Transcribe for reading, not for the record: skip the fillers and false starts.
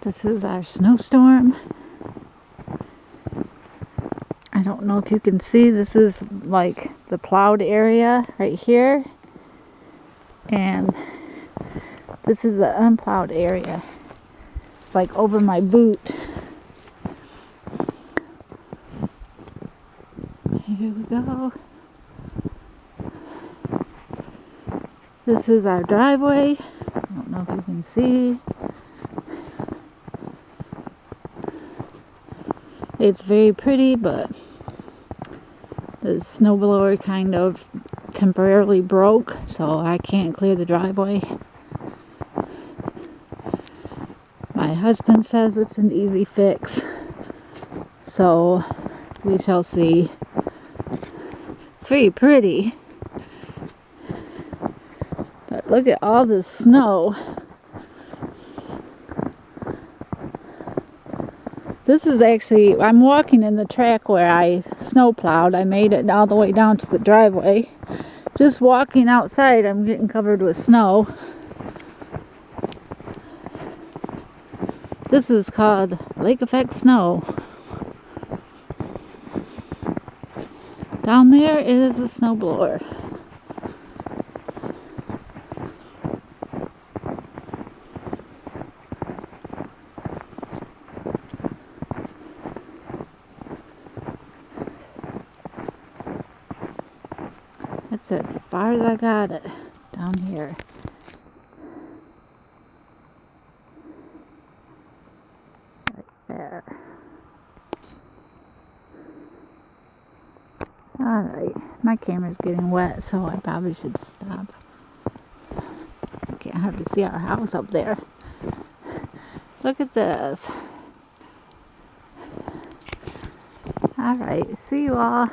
This is our snowstorm. I don't know if you can see, this is like the plowed area right here. And this is the unplowed area. It's like over my boot. Here we go. This is our driveway. I don't know if you can see. It's very pretty, but the snowblower kind of temporarily broke, so I can't clear the driveway. My husband says it's an easy fix, so we shall see. It's very pretty, but look at all the snow. This is actually, I'm walking in the track where I snow plowed. I made it all the way down to the driveway. Just walking outside, I'm getting covered with snow. This is called lake effect snow. Down there is a snowblower. That's as far as I got it down here. Right there. Alright, my camera's getting wet, so I probably should stop. I can't hardly see our house up there. Look at this. Alright, see you all.